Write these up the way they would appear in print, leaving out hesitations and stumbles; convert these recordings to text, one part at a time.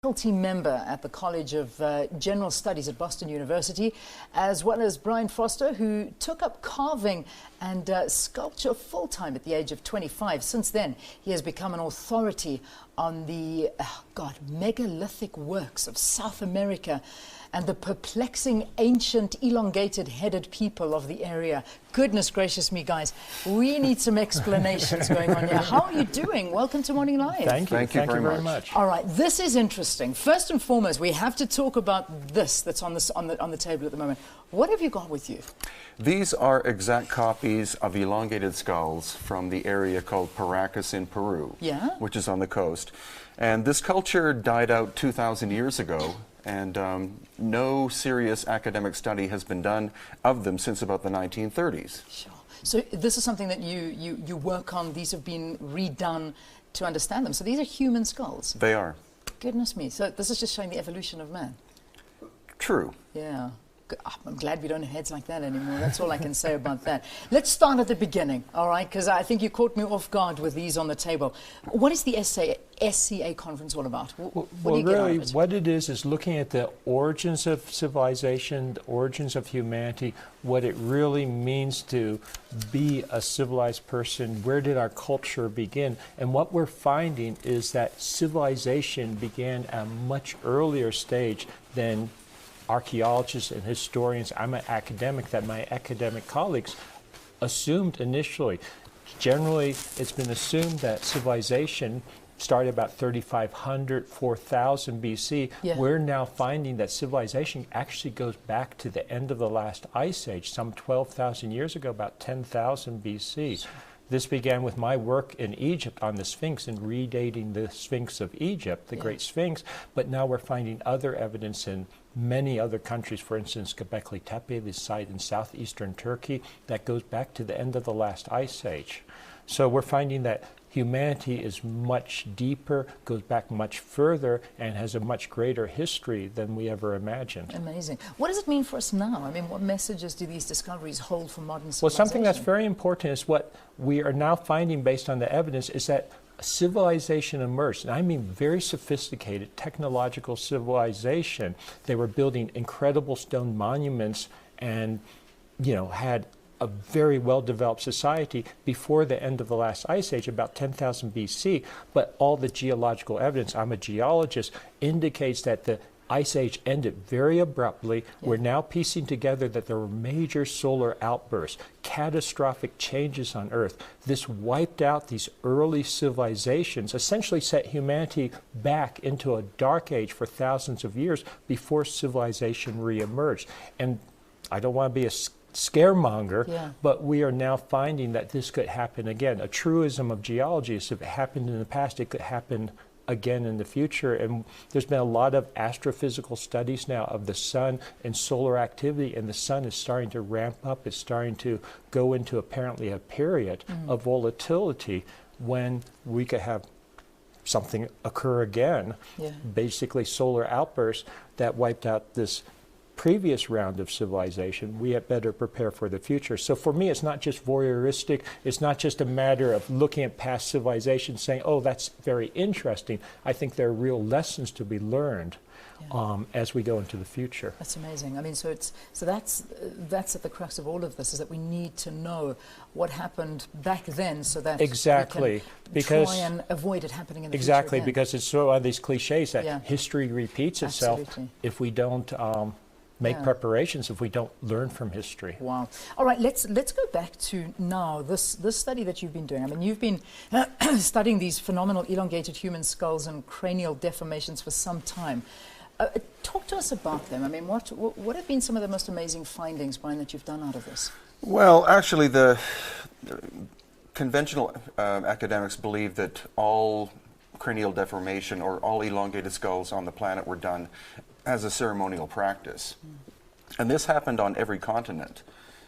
Faculty member at the College of General Studies at Boston University, as well as Brien Foerster, who took up carving and sculpture full-time at the age of 25. Since then, he has become an authority on the, megalithic works of South America and the perplexing ancient elongated headed people of the area. Goodness gracious me, guys. We need some explanations going on here. How are you doing? Welcome to Morning Live. Thank you very much. All right, this is interesting. First and foremost, we have to talk about this that's on the table at the moment. What have you got with you? These are exact copies of elongated skulls from the area called Paracas in Peru, which is on the coast. And this culture died out 2,000 years ago, and no serious academic study has been done of them since about the 1930s. Sure. So this is something that you work on. These have been redone to understand them. So these are human skulls? They are. Goodness me. So this is just showing the evolution of man? True. Yeah. I'm glad we don't have heads like that anymore. That's all I can say about that. Let's start at the beginning, all right? Because I think you caught me off guard with these on the table. What is the SCA Conference all about? What do you get out of it? What it is looking at the origins of civilization, the origins of humanity, what it really means to be a civilized person, where did our culture begin? And what we're finding is that civilization began at a much earlier stage than archaeologists and historians, I'm an academic, that my academic colleagues assumed initially. Generally, it's been assumed that civilization started about 3,500, 4,000 BC. We're now finding that civilization actually goes back to the end of the last ice age, some 12,000 years ago, about 10,000 BC. This began with my work in Egypt on the Sphinx and redating the Sphinx of Egypt, the Great Sphinx, but now we're finding other evidence in many other countries, for instance, Göbekli Tepe, the site in southeastern Turkey, that goes back to the end of the last ice age. So we're finding that humanity is much deeper, goes back much further, and has a much greater history than we ever imagined. Amazing. What does it mean for us now? I mean, what messages do these discoveries hold for modern civilization? Well, something that's very important is what we are now finding based on the evidence is that civilization emerged, and I mean very sophisticated technological civilization. They were building incredible stone monuments and, had a very well-developed society before the end of the last ice age, about 10,000 BC. But all the geological evidence, I'm a geologist, indicates that the ice age ended very abruptly. We're now piecing together that there were major solar outbursts, catastrophic changes on Earth. This wiped out these early civilizations, essentially set humanity back into a dark age for thousands of years before civilization reemerged. And I don't want to be a scaremonger, but we are now finding that this could happen again. A truism of geology is if it happened in the past, it could happen again in the future. And there's been a lot of astrophysical studies now of the sun and solar activity, and the sun is starting to ramp up. It's starting to go into apparently a period of volatility when we could have something occur again, basically solar outbursts that wiped out this previous round of civilization. We had better prepare for the future. So for me, it's not just voyeuristic. It's not just a matter of looking at past civilizations saying, oh, that's very interesting. I think there are real lessons to be learned as we go into the future. That's amazing. I mean, so that's at the crux of all of this, is that we need to know what happened back then so that we can try and avoid it happening in the future again. Because it's sort of one of these cliches that history repeats itself if we don't make preparations, if we don't learn from history. Wow. All right, let's go back to now this study that you've been doing. I mean, you've been studying these phenomenal elongated human skulls and cranial deformations for some time. Talk to us about them. I mean, what have been some of the most amazing findings, Brien, that you've done out of this? Well, actually, the conventional academics believe that all cranial deformation or all elongated skulls on the planet were done as a ceremonial practice. And this happened on every continent,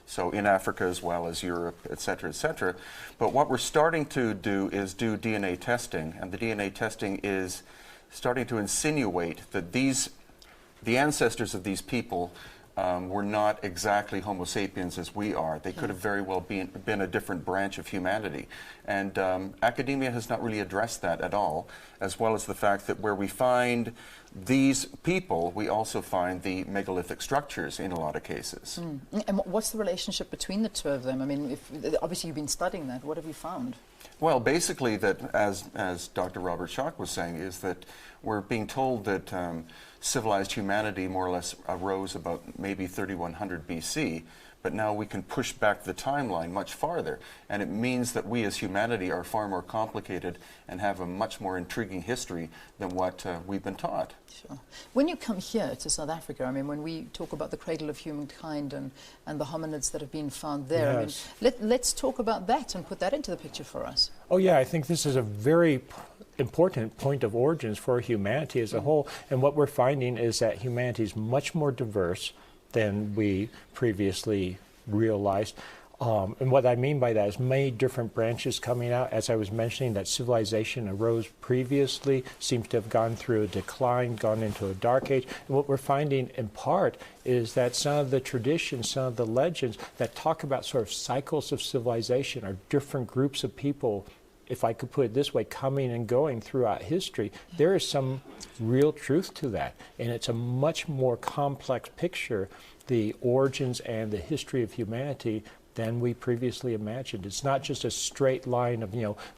so in Africa as well as Europe, etc., etc. But what we're starting to do is do DNA testing, and the DNA testing is starting to insinuate that the ancestors of these people were not exactly Homo sapiens as we are. They could have very well been a different branch of humanity. And academia has not really addressed that at all, as well as the fact that where we find these people, we also find the megalithic structures in a lot of cases. And what's the relationship between the two of them? I mean, obviously you've been studying that. What have you found? Well, basically that, as Dr. Robert Schoch was saying, is that we're being told that civilized humanity more or less arose about maybe 3100 BC, but now we can push back the timeline much farther, and it means that we as humanity are far more complicated and have a much more intriguing history than what we've been taught. Sure. When you come here to South Africa, I mean, when we talk about the cradle of humankind and the hominids that have been found there, yes. I mean, let's talk about that and put that into the picture for us. Oh yeah, I think this is a very important point of origins for humanity as a whole, and what we're finding is that humanity is much more diverse than we previously realized. And what I mean by that is many different branches coming out. As I was mentioning, that civilization arose previously, seems to have gone through a decline, gone into a dark age. And what we're finding in part is that some of the traditions, some of the legends that talk about sort of cycles of civilization or different groups of people, if I could put it this way, coming and going throughout history, there is some real truth to that. And it's a much more complex picture, the origins and the history of humanity, than we previously imagined. It's not just a straight line of,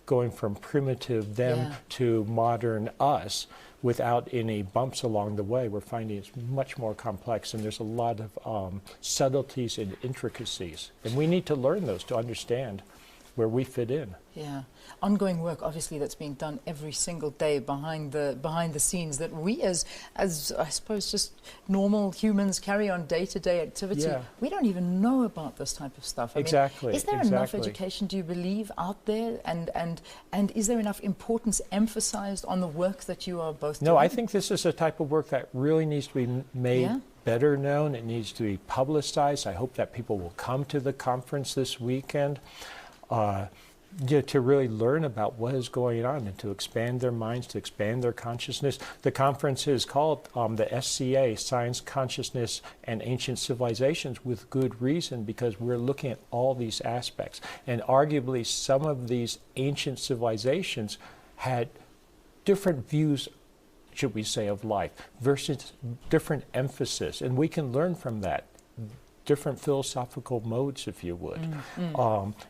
going from primitive them to modern us without any bumps along the way. We're finding it's much more complex, and there's a lot of subtleties and intricacies. And we need to learn those to understand where we fit in. Yeah, ongoing work obviously that's being done every single day behind the scenes that we as I suppose just normal humans carry on day-to-day activity. Yeah. We don't even know about this type of stuff. I Exactly. mean, is there enough education, do you believe, out there, and is there enough importance emphasized on the work that you are both doing? No, I think this is a type of work that really needs to be made better known. It needs to be publicized. I hope that people will come to the conference this weekend. To really learn about what is going on and to expand their minds, to expand their consciousness. The conference is called the SCA, Science, Consciousness, and Ancient Civilizations, with good reason, because we're looking at all these aspects. And arguably some of these ancient civilizations had different views, should we say, of life, versus different emphasis. And we can learn from that. Different philosophical modes, if you would.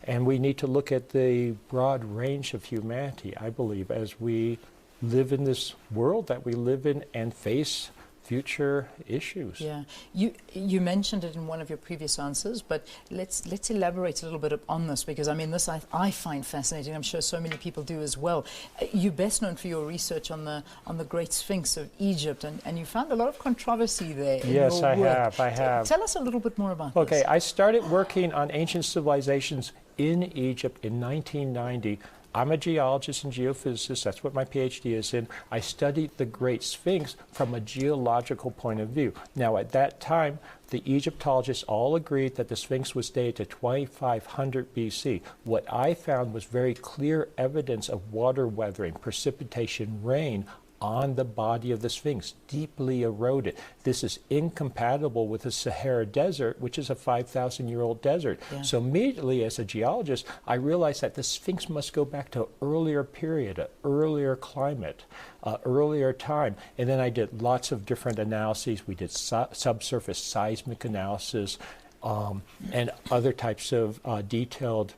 And we need to look at the broad range of humanity, I believe, as we live in this world that we live in and face future issues. Yeah, you mentioned it in one of your previous answers, but let's elaborate a little bit on this, because I mean this I find fascinating. I'm sure so many people do as well. You're best known for your research on the Great Sphinx of Egypt, and you found a lot of controversy there. Yes, I have. Tell us a little bit more about this. Okay, I started working on ancient civilizations in Egypt in 1990. I'm a geologist and geophysicist. That's what my PhD is in. I studied the Great Sphinx from a geological point of view. Now, at that time, the Egyptologists all agreed that the Sphinx was dated to 2500 BC. What I found was very clear evidence of water weathering, precipitation, rain on the body of the Sphinx, deeply eroded. This is incompatible with the Sahara Desert, which is a 5,000-year-old desert. Yeah. So immediately, as a geologist, I realized that the Sphinx must go back to an earlier period, an earlier climate, earlier time. And then I did lots of different analyses. We did subsurface seismic analysis and other types of detailed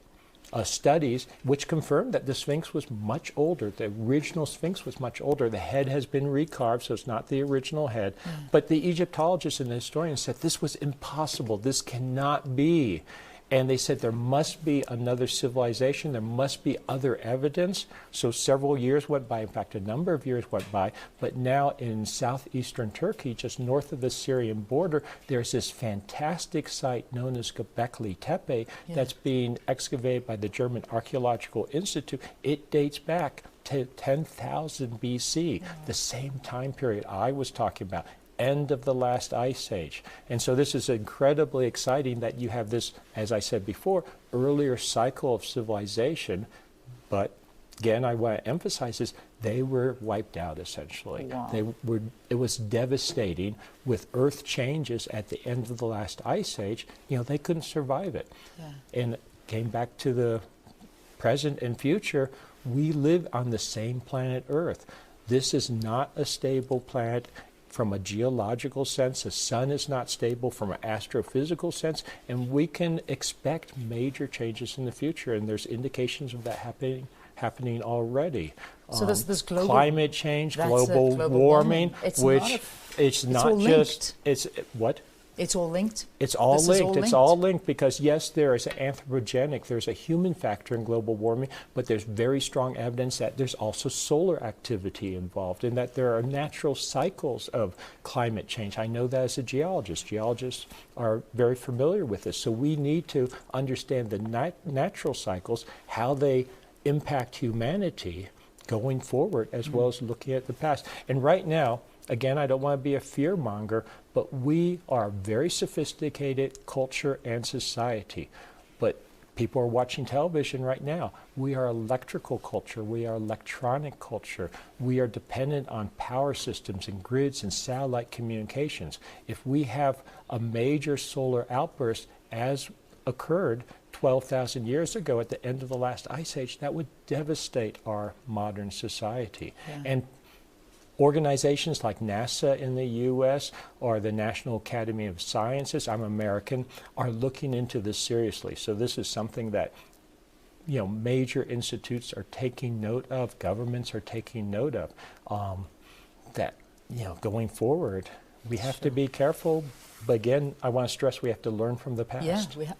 studies, which confirmed that the Sphinx was much older. The original Sphinx was much older. The head has been recarved, so it's not the original head. But the Egyptologists and the historians said this was impossible. This cannot be. And they said there must be another civilization. There must be other evidence. So several years went by. In fact, a number of years went by. But now in southeastern Turkey, just north of the Syrian border, there's this fantastic site known as Göbekli Tepe that's being excavated by the German Archaeological Institute. It dates back to 10,000 BC, the same time period I was talking about. End of the last ice age. And so this is incredibly exciting that you have this, as I said before, earlier cycle of civilization, but again, I want to emphasize this, they were wiped out essentially. Wow. It was devastating. With Earth changes at the end of the last ice age, they couldn't survive it. Yeah. And came back to the present and future, we live on the same planet Earth. This is not a stable planet from a geological sense. The sun is not stable from an astrophysical sense, and we can expect major changes in the future, and there's indications of that happening already. So this global climate change, global warming, it's not just what? It's all linked? It's all linked. It's all linked because, yes, there is an anthropogenic, there's a human factor in global warming, but there's very strong evidence that there's also solar activity involved and that there are natural cycles of climate change. I know that as a geologist. Geologists are very familiar with this. So we need to understand the natural cycles, how they impact humanity going forward, as well as looking at the past. And right now, again, I don't want to be a fear monger, but we are a very sophisticated culture and society. But people are watching television right now. We are electrical culture. We are electronic culture. We are dependent on power systems and grids and satellite communications. If we have a major solar outburst, as occurred 12,000 years ago at the end of the last ice age, that would devastate our modern society. Yeah. And organizations like NASA in the U.S. or the National Academy of Sciences, I'm American, are looking into this seriously. So this is something that major institutes are taking note of, governments are taking note of, that going forward, we have to be careful. But again, I want to stress we have to learn from the past. Yeah,